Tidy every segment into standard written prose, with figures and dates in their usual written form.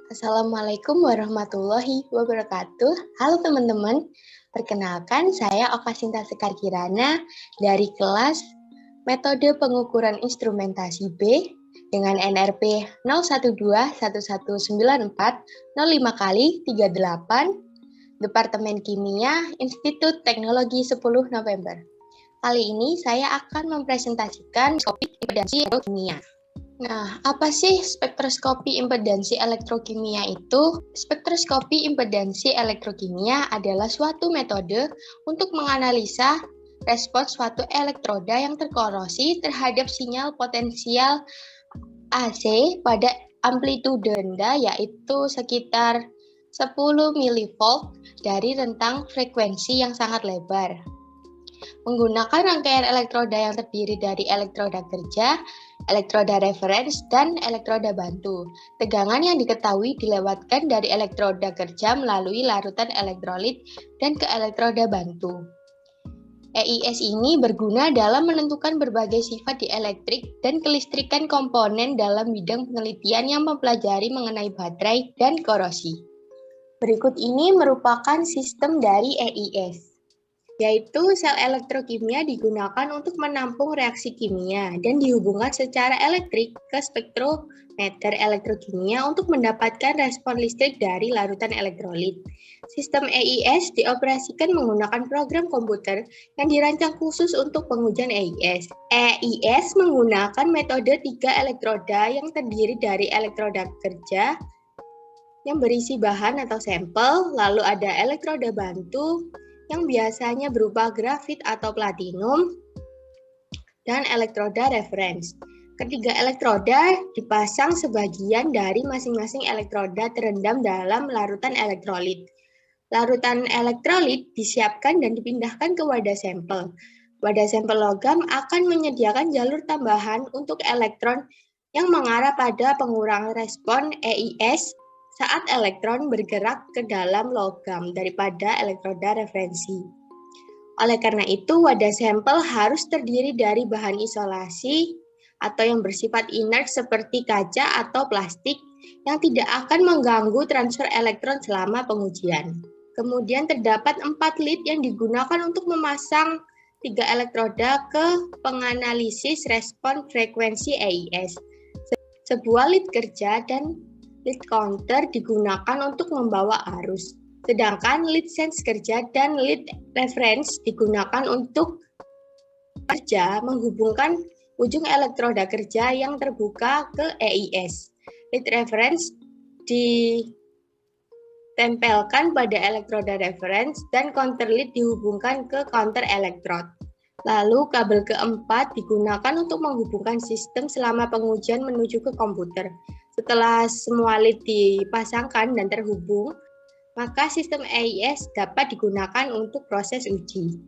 Assalamualaikum warahmatullahi wabarakatuh. Halo teman-teman, perkenalkan saya Okasinta Sekar Kirana dari kelas Metode Pengukuran Instrumentasi B dengan NRP 012119405x38 Departemen Kimia Institut Teknologi 10 November. Kali ini saya akan mempresentasikan topik impedansi kimia. Nah, apa sih spektroskopi impedansi elektrokimia itu? Spektroskopi impedansi elektrokimia adalah suatu metode untuk menganalisa respons suatu elektroda yang terkorosi terhadap sinyal potensial AC pada amplitude rendah, yaitu sekitar 10 mV dari rentang frekuensi yang sangat lebar. Menggunakan rangkaian elektroda yang terdiri dari elektroda kerja, elektroda referens, dan elektroda bantu. Tegangan yang diketahui dilewatkan dari elektroda kerja melalui larutan elektrolit dan ke elektroda bantu. EIS ini berguna dalam menentukan berbagai sifat dielektrik dan kelistrikan komponen dalam bidang penelitian yang mempelajari mengenai baterai dan korosi. Berikut ini merupakan sistem dari EIS. Yaitu sel elektrokimia digunakan untuk menampung reaksi kimia dan dihubungkan secara elektrik ke spektrometer elektrokimia untuk mendapatkan respon listrik dari larutan elektrolit. Sistem EIS dioperasikan menggunakan program komputer yang dirancang khusus untuk pengujian EIS. EIS menggunakan metode 3 elektroda yang terdiri dari elektroda kerja yang berisi bahan atau sampel, lalu ada elektroda bantu yang biasanya berupa grafit atau platinum, dan elektroda referens. Ketiga elektroda dipasang sebagian dari masing-masing elektroda terendam dalam larutan elektrolit. Larutan elektrolit disiapkan dan dipindahkan ke wadah sampel. Wadah sampel logam akan menyediakan jalur tambahan untuk elektron yang mengarah pada pengurangan respon EIS saat elektron bergerak ke dalam logam daripada elektroda referensi. Oleh karena itu, wadah sampel harus terdiri dari bahan isolasi atau yang bersifat inert seperti kaca atau plastik yang tidak akan mengganggu transfer elektron selama pengujian. Kemudian terdapat 4 lead yang digunakan untuk memasang 3 elektroda ke penganalisis respon frekuensi EIS. Sebuah lead kerja dan lead counter digunakan untuk membawa arus, sedangkan lead sense kerja dan lead reference digunakan untuk kerja menghubungkan ujung elektroda kerja yang terbuka ke EIS. Lead reference ditempelkan pada elektroda reference dan counter lead dihubungkan ke counter elektrod. Lalu kabel keempat digunakan untuk menghubungkan sistem selama pengujian menuju ke komputer. Setelah semua lead dipasangkan dan terhubung, maka sistem EIS dapat digunakan untuk proses uji.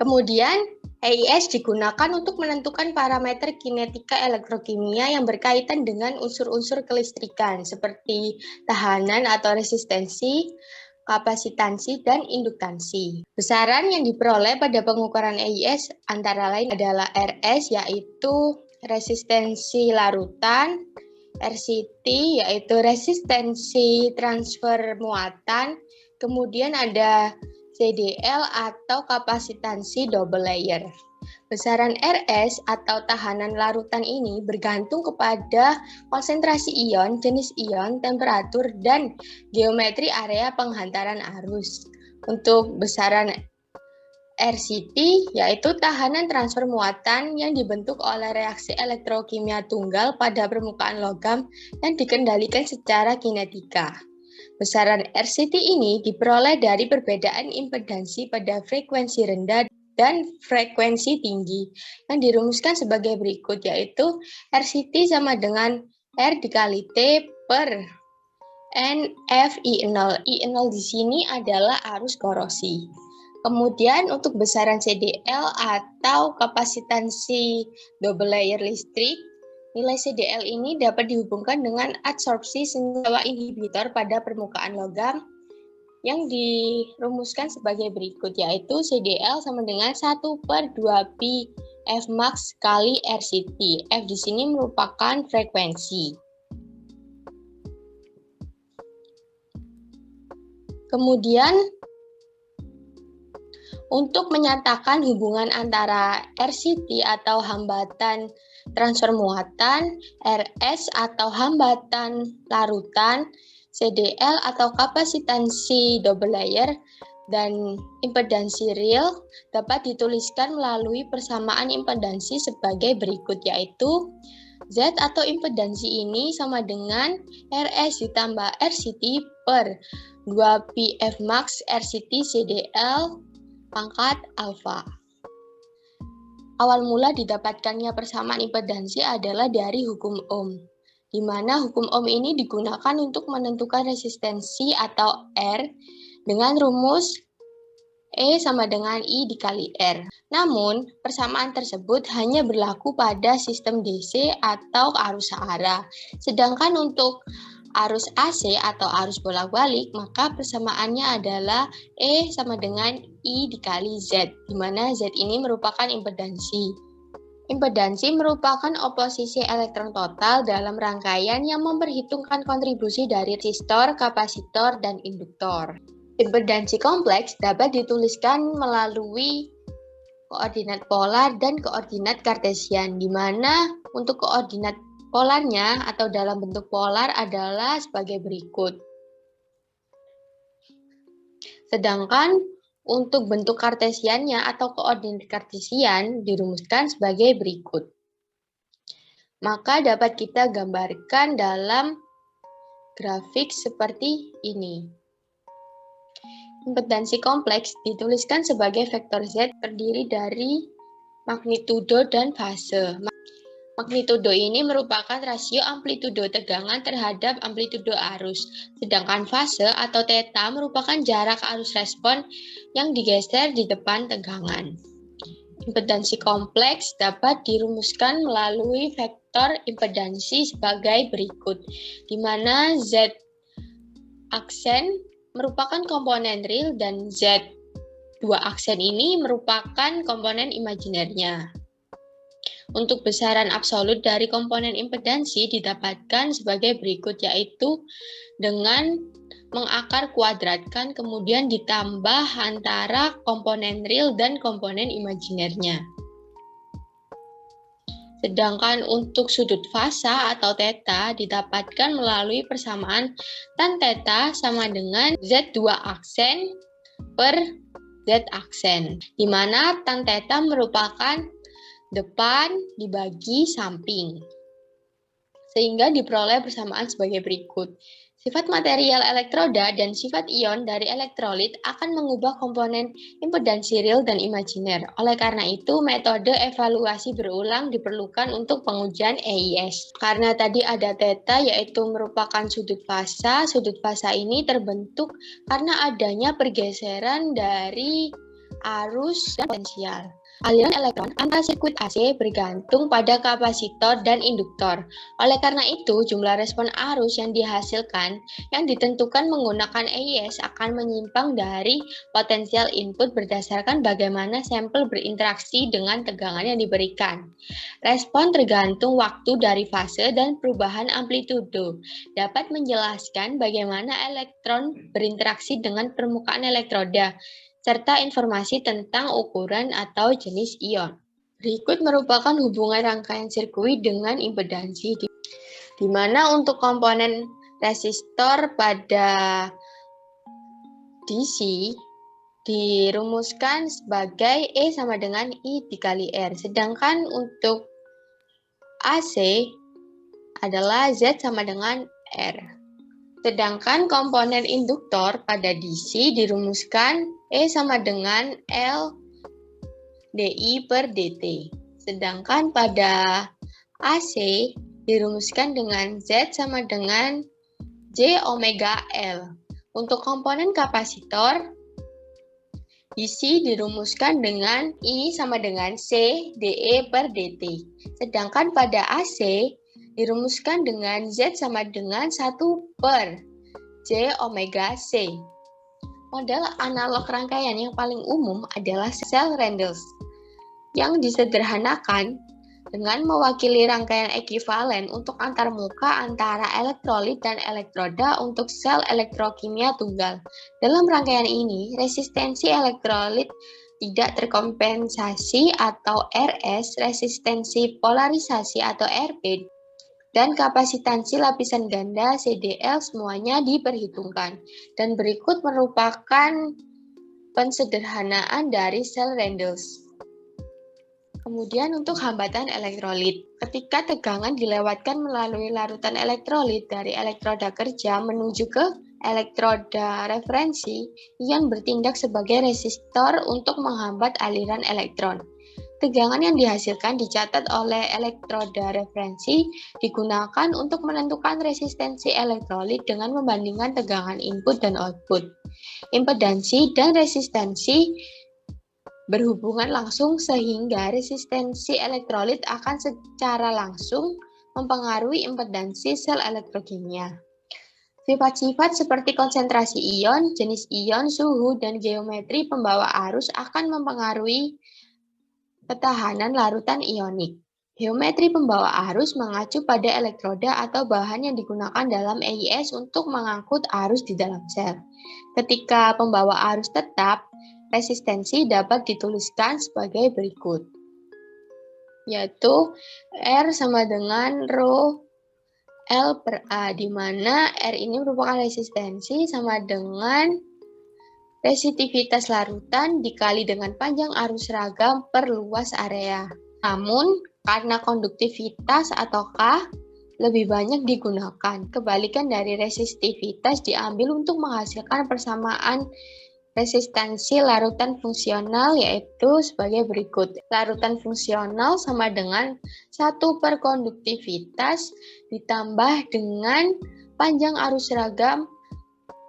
Kemudian, EIS digunakan untuk menentukan parameter kinetika elektrokimia yang berkaitan dengan unsur-unsur kelistrikan seperti tahanan atau resistensi, kapasitansi, dan induktansi. Besaran yang diperoleh pada pengukuran EIS antara lain adalah RS, yaitu resistensi larutan, RCT, yaitu resistensi transfer muatan, kemudian ada CDL atau kapasitansi double layer. Besaran RS atau tahanan larutan ini bergantung kepada konsentrasi ion, jenis ion, temperatur, dan geometri area penghantaran arus. Untuk besaran RCT, yaitu tahanan transfer muatan yang dibentuk oleh reaksi elektrokimia tunggal pada permukaan logam yang dikendalikan secara kinetika. Besaran RCT ini diperoleh dari perbedaan impedansi pada frekuensi rendah dan frekuensi tinggi yang dirumuskan sebagai berikut, yaitu RCT sama dengan R dikali T per NFI0. I0 di sini adalah arus korosi. Kemudian untuk besaran CDL atau kapasitansi double layer listrik, nilai CDL ini dapat dihubungkan dengan adsorpsi senyawa inhibitor pada permukaan logam yang dirumuskan sebagai berikut, yaitu CDL sama dengan 1 per 2 pi Fmax kali RCT. F di sini merupakan frekuensi. Kemudian, untuk menyatakan hubungan antara RCT atau hambatan transfer muatan, RS atau hambatan larutan, CDL atau kapasitansi double layer, dan impedansi real dapat dituliskan melalui persamaan impedansi sebagai berikut, yaitu Z atau impedansi ini sama dengan RS ditambah RCT per 2PF max RCT CDL pangkat alfa. Awal mula didapatkannya persamaan impedansi adalah dari hukum Ohm, di mana hukum Ohm ini digunakan untuk menentukan resistensi atau R dengan rumus E sama dengan I dikali R. Namun, persamaan tersebut hanya berlaku pada sistem DC atau arus searah. Sedangkan untuk arus AC atau arus bolak-balik, maka persamaannya adalah E sama dengan I dikali Z, di mana Z ini merupakan impedansi. Impedansi merupakan oposisi elektron total dalam rangkaian yang memperhitungkan kontribusi dari resistor, kapasitor, dan induktor. Impedansi kompleks dapat dituliskan melalui koordinat polar dan koordinat kartesian, di mana untuk koordinat polarnya atau dalam bentuk polar adalah sebagai berikut. Sedangkan untuk bentuk kartesiannya atau koordinat kartesian dirumuskan sebagai berikut. Maka dapat kita gambarkan dalam grafik seperti ini. Impedansi kompleks dituliskan sebagai vektor Z terdiri dari magnitudo dan fase. Magnitudo ini merupakan rasio amplitudo tegangan terhadap amplitudo arus, sedangkan fase atau theta merupakan jarak arus respon yang digeser di depan tegangan. Impedansi kompleks dapat dirumuskan melalui vektor impedansi sebagai berikut, di mana Z aksen merupakan komponen real dan Z2 aksen ini merupakan komponen imajinernya. Untuk besaran absolut dari komponen impedansi didapatkan sebagai berikut, yaitu dengan mengakar kuadratkan kemudian ditambah antara komponen real dan komponen imajinernya. Sedangkan untuk sudut fasa atau theta didapatkan melalui persamaan tan theta sama dengan Z2 aksen per Z aksen, di mana tan theta merupakan depan dibagi samping, sehingga diperoleh persamaan sebagai berikut. Sifat material elektroda dan sifat ion dari elektrolit akan mengubah komponen impedansi real dan imajiner. Oleh karena itu, metode evaluasi berulang diperlukan untuk pengujian EIS. Karena tadi ada theta, yaitu merupakan sudut fasa ini terbentuk karena adanya pergeseran dari arus dan potensial. Aliran elektron antara sirkuit AC bergantung pada kapasitor dan induktor. Oleh karena itu, jumlah respon arus yang dihasilkan yang ditentukan menggunakan EIS akan menyimpang dari potensial input berdasarkan bagaimana sampel berinteraksi dengan tegangan yang diberikan. Respon tergantung waktu dari fase dan perubahan amplitudo. Dapat menjelaskan bagaimana elektron berinteraksi dengan permukaan elektroda, serta informasi tentang ukuran atau jenis ion. Berikut merupakan hubungan rangkaian sirkuit dengan impedansi, di mana untuk komponen resistor pada DC dirumuskan sebagai E sama dengan I dikali R, sedangkan untuk AC adalah Z sama dengan R. Sedangkan komponen induktor pada DC dirumuskan E sama dengan L dI per dt. Sedangkan pada AC dirumuskan dengan Z sama dengan J omega L. Untuk komponen kapasitor, DC dirumuskan dengan I sama dengan C dE per dt. Sedangkan pada AC dirumuskan dengan Z sama dengan 1 per J omega C. Model analog rangkaian yang paling umum adalah sel Reynolds. Yang disederhanakan, dengan mewakili rangkaian ekuivalen untuk antarmuka antara elektrolit dan elektroda untuk sel elektrokimia tunggal. Dalam rangkaian ini, resistensi elektrolit tidak terkompensasi atau RS, resistensi polarisasi atau RP, dan kapasitansi lapisan ganda CDL semuanya diperhitungkan. Dan berikut merupakan pensederhanaan dari sel Reynolds. Kemudian untuk hambatan elektrolit, ketika tegangan dilewatkan melalui larutan elektrolit dari elektroda kerja menuju ke elektroda referensi, ion bertindak sebagai resistor untuk menghambat aliran elektron. Tegangan yang dihasilkan dicatat oleh elektroda referensi digunakan untuk menentukan resistensi elektrolit dengan membandingkan tegangan input dan output. Impedansi dan resistensi berhubungan langsung sehingga resistensi elektrolit akan secara langsung mempengaruhi impedansi sel elektrokimia. Sifat-sifat seperti konsentrasi ion, jenis ion, suhu, dan geometri pembawa arus akan mempengaruhi ketahanan larutan ionik. Geometri pembawa arus mengacu pada elektroda atau bahan yang digunakan dalam EIS untuk mengangkut arus di dalam sel. Ketika pembawa arus tetap, resistensi dapat dituliskan sebagai berikut, yaitu R sama dengan rho L per A, di mana R ini merupakan resistensi sama dengan resitivitas larutan dikali dengan panjang arus seragam per luas area. Namun, karena konduktivitas atau K lebih banyak digunakan, kebalikan dari resistivitas diambil untuk menghasilkan persamaan resistansi larutan fungsional, yaitu sebagai berikut. Larutan fungsional sama dengan 1 per konduktivitas ditambah dengan panjang arus seragam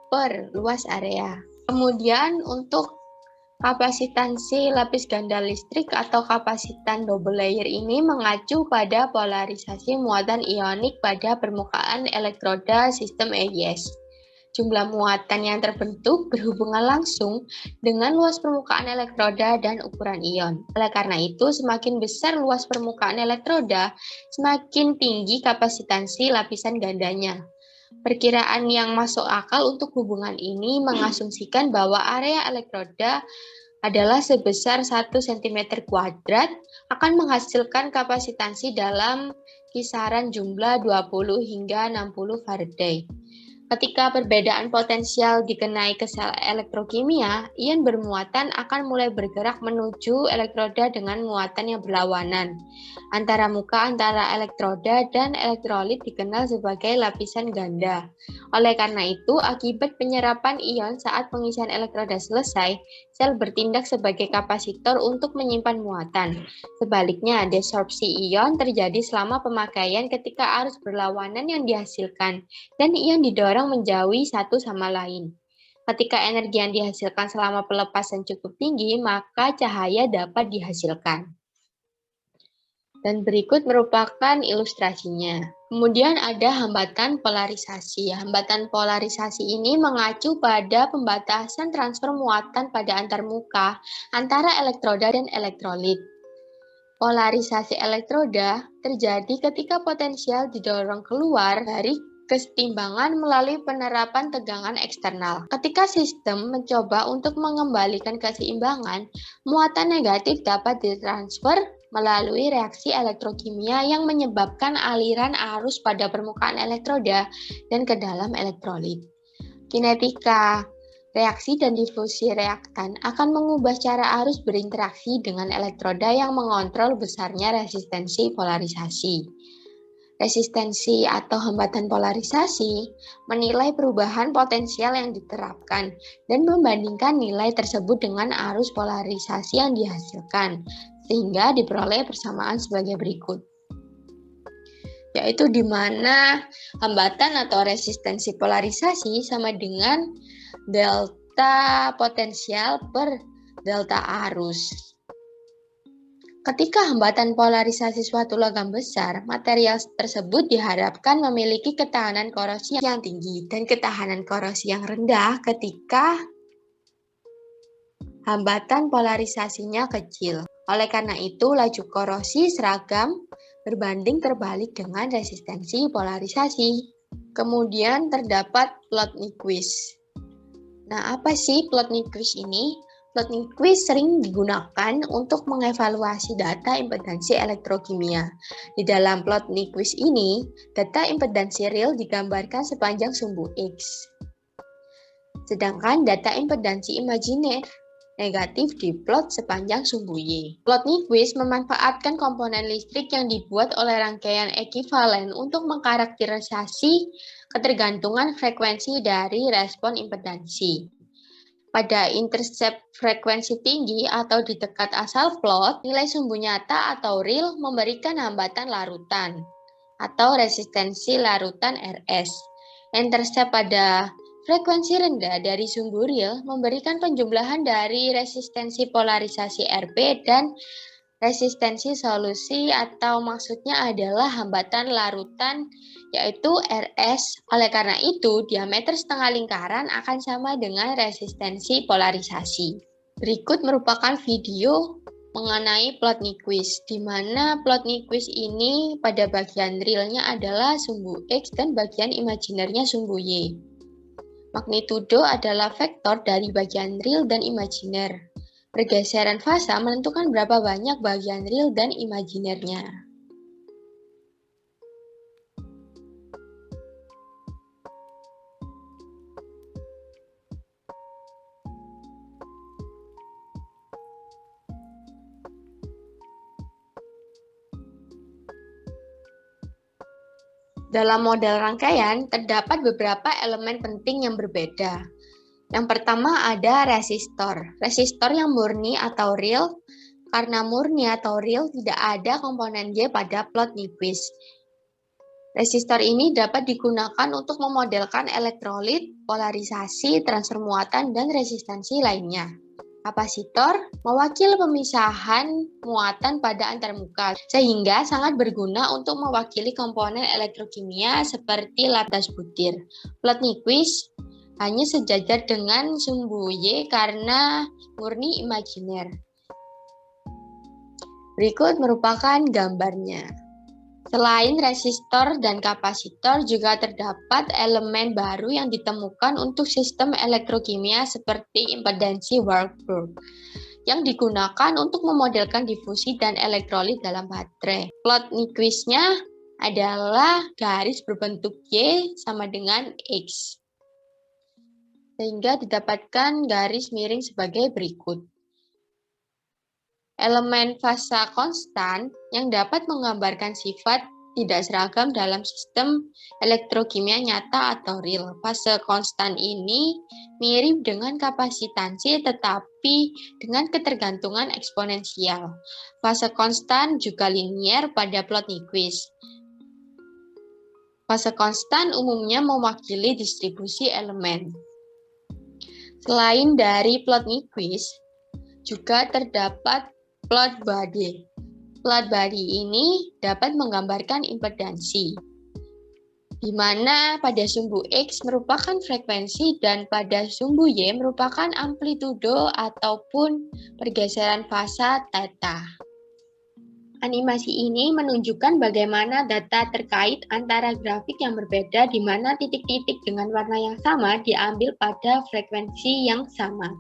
per luas area. Kemudian untuk kapasitansi lapis ganda listrik atau kapasitan double layer ini mengacu pada polarisasi muatan ionik pada permukaan elektroda sistem EIS. Jumlah muatan yang terbentuk berhubungan langsung dengan luas permukaan elektroda dan ukuran ion. Oleh karena itu, semakin besar luas permukaan elektroda, semakin tinggi kapasitansi lapisan gandanya. Perkiraan yang masuk akal untuk hubungan ini mengasumsikan bahwa area elektroda adalah sebesar 1 cm kuadrat akan menghasilkan kapasitansi dalam kisaran jumlah 20 hingga 60 Faraday. Ketika perbedaan potensial dikenai ke sel elektrokimia, ion bermuatan akan mulai bergerak menuju elektroda dengan muatan yang berlawanan. Antara muka antara elektroda dan elektrolit dikenal sebagai lapisan ganda. Oleh karena itu, akibat penyerapan ion saat pengisian elektroda selesai, sel bertindak sebagai kapasitor untuk menyimpan muatan. Sebaliknya, desorpsi ion terjadi selama pemakaian ketika arus berlawanan yang dihasilkan, dan ion didorong menjauhi satu sama lain. Ketika energi yang dihasilkan selama pelepasan cukup tinggi, maka cahaya dapat dihasilkan. Dan berikut merupakan ilustrasinya. Kemudian ada hambatan polarisasi. Hambatan polarisasi ini mengacu pada pembatasan transfer muatan pada antarmuka antara elektroda dan elektrolit. Polarisasi elektroda terjadi ketika potensial didorong keluar dari kesetimbangan melalui penerapan tegangan eksternal. Ketika sistem mencoba untuk mengembalikan keseimbangan, muatan negatif dapat ditransfer melalui reaksi elektrokimia yang menyebabkan aliran arus pada permukaan elektroda dan ke dalam elektrolit. Kinetika reaksi dan difusi reaktan akan mengubah cara arus berinteraksi dengan elektroda yang mengontrol besarnya resistensi polarisasi. Resistensi atau hambatan polarisasi menilai perubahan potensial yang diterapkan dan membandingkan nilai tersebut dengan arus polarisasi yang dihasilkan, sehingga diperoleh persamaan sebagai berikut. Yaitu di mana hambatan atau resistensi polarisasi sama dengan delta potensial per delta arus. Ketika hambatan polarisasi suatu logam besar, material tersebut diharapkan memiliki ketahanan korosi yang tinggi dan ketahanan korosi yang rendah ketika hambatan polarisasinya kecil. Oleh karena itu, laju korosi seragam berbanding terbalik dengan resistensi polarisasi. Kemudian terdapat plot Nyquist. Nah, apa sih plot Nyquist ini? Plot Nyquist sering digunakan untuk mengevaluasi data impedansi elektrokimia. Di dalam plot Nyquist ini, data impedansi real digambarkan sepanjang sumbu X. Sedangkan data impedansi imajiner negatif diplot sepanjang sumbu Y. Plot Nyquist memanfaatkan komponen listrik yang dibuat oleh rangkaian ekivalen untuk mengkarakterisasi ketergantungan frekuensi dari respon impedansi. Pada intercept frekuensi tinggi atau di dekat asal plot, nilai sumbu nyata atau real memberikan hambatan larutan atau resistensi larutan RS. Intercept pada frekuensi rendah dari sumbu real memberikan penjumlahan dari resistensi polarisasi RP dan resistensi solusi atau maksudnya adalah hambatan larutan yaitu RS. Oleh karena itu, diameter setengah lingkaran akan sama dengan resistensi polarisasi. Berikut merupakan video mengenai plot Nyquist, di mana plot Nyquist ini pada bagian realnya adalah sumbu X dan bagian imajinernya sumbu Y. Magnitudo adalah vektor dari bagian real dan imajiner. Pergeseran fasa menentukan berapa banyak bagian real dan imajinernya. Dalam model rangkaian, terdapat beberapa elemen penting yang berbeda. Yang pertama ada resistor. Resistor yang murni atau real, karena murni atau real tidak ada komponen Y pada plot Nyquist. Resistor ini dapat digunakan untuk memodelkan elektrolit, polarisasi, transfer muatan, dan resistansi lainnya. Kapasitor mewakili pemisahan muatan pada antarmuka, sehingga sangat berguna untuk mewakili komponen elektrokimia seperti lapisan butir. Plot Nyquist hanya sejajar dengan sumbu Y karena murni imajiner. Berikut merupakan gambarnya. Selain resistor dan kapasitor, juga terdapat elemen baru yang ditemukan untuk sistem elektrokimia seperti impedansi Warburg, yang digunakan untuk memodelkan difusi dan elektrolit dalam baterai. Plot Nyquist-nya adalah garis berbentuk Y sama dengan X, sehingga didapatkan garis miring sebagai berikut. Elemen fasa konstan yang dapat menggambarkan sifat tidak seragam dalam sistem elektrokimia nyata atau real. Fase konstan ini mirip dengan kapasitansi tetapi dengan ketergantungan eksponensial. Fase konstan juga linier pada plot Nyquist. Fase konstan umumnya mewakili distribusi elemen. Selain dari plot Nyquist, juga terdapat plot body. Plot body ini dapat menggambarkan impedansi, di mana pada sumbu X merupakan frekuensi dan pada sumbu Y merupakan amplitudo ataupun pergeseran fasa theta. Animasi ini menunjukkan bagaimana data terkait antara grafik yang berbeda di mana titik-titik dengan warna yang sama diambil pada frekuensi yang sama.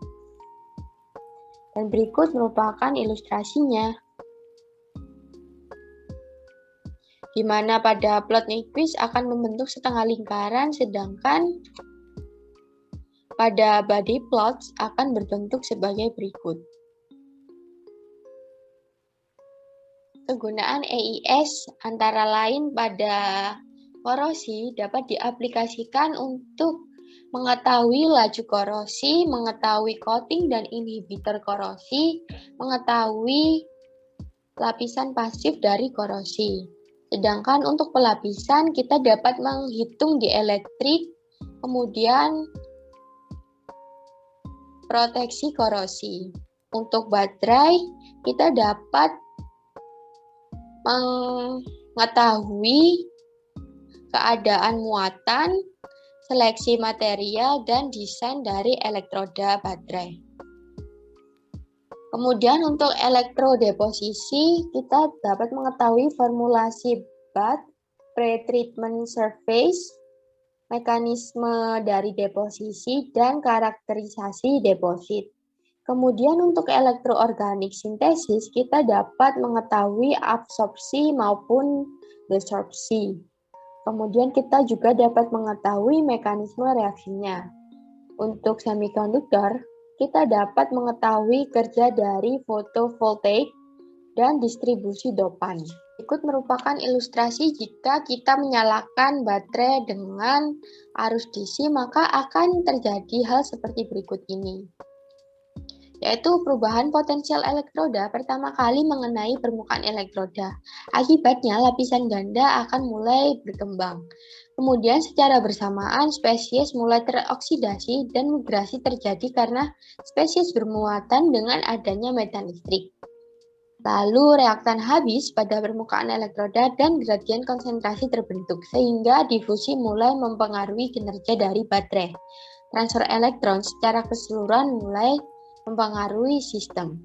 Dan berikut merupakan ilustrasinya, di mana pada plot Nyquist akan membentuk setengah lingkaran, sedangkan pada body plots akan berbentuk sebagai berikut. Kegunaan EIS antara lain pada korosi dapat diaplikasikan untuk mengetahui laju korosi, mengetahui coating dan inhibitor korosi, mengetahui lapisan pasif dari korosi. Sedangkan untuk pelapisan kita dapat menghitung dielektrik, kemudian proteksi korosi. Untuk baterai kita dapat mengetahui keadaan muatan, seleksi material, dan desain dari elektroda baterai. Kemudian untuk elektrodeposisi, kita dapat mengetahui formulasi bath, pretreatment surface, mekanisme dari deposisi, dan karakterisasi deposit. Kemudian untuk elektroorganik sintesis, kita dapat mengetahui absorpsi maupun desorpsi. Kemudian kita juga dapat mengetahui mekanisme reaksinya. Untuk semikonduktor, kita dapat mengetahui kerja dari fotovoltaik dan distribusi dopan. Berikut merupakan ilustrasi jika kita menyalakan baterai dengan arus DC, maka akan terjadi hal seperti berikut ini, yaitu perubahan potensial elektroda pertama kali mengenai permukaan elektroda. Akibatnya, lapisan ganda akan mulai berkembang. Kemudian secara bersamaan, spesies mulai teroksidasi dan migrasi terjadi karena spesies bermuatan dengan adanya medan listrik. Lalu reaktan habis pada permukaan elektroda dan gradien konsentrasi terbentuk, sehingga difusi mulai mempengaruhi kinerja dari baterai. Transfer elektron secara keseluruhan mulai mempengaruhi sistem.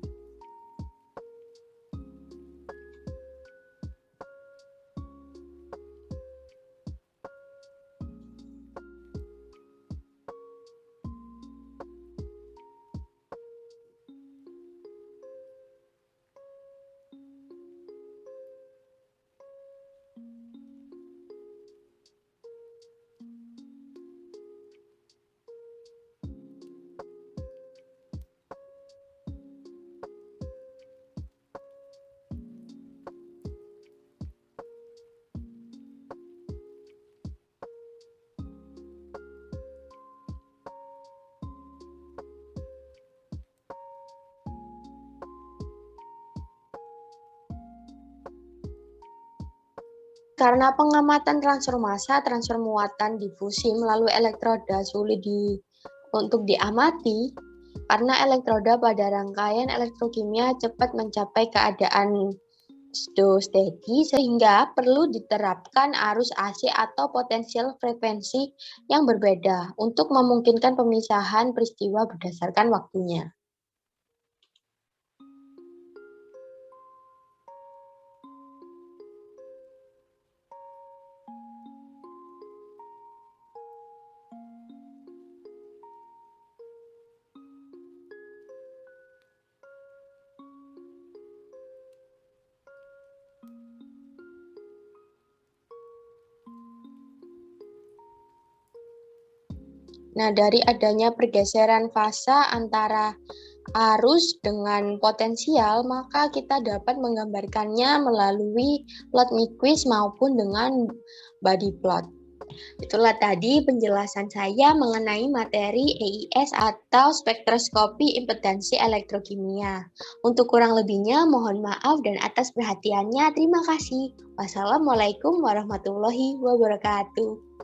Karena pengamatan transfer massa, transfer muatan difusi melalui elektroda sulit untuk diamati, karena elektroda pada rangkaian elektrokimia cepat mencapai keadaan steady, sehingga perlu diterapkan arus AC atau potensial frekuensi yang berbeda untuk memungkinkan pemisahan peristiwa berdasarkan waktunya. Nah, dari adanya pergeseran fase antara arus dengan potensial, maka kita dapat menggambarkannya melalui plot Nyquist maupun dengan body plot. Itulah tadi penjelasan saya mengenai materi EIS atau spektroskopi impedansi elektrokimia. Untuk kurang lebihnya mohon maaf dan atas perhatiannya terima kasih. Wassalamualaikum warahmatullahi wabarakatuh.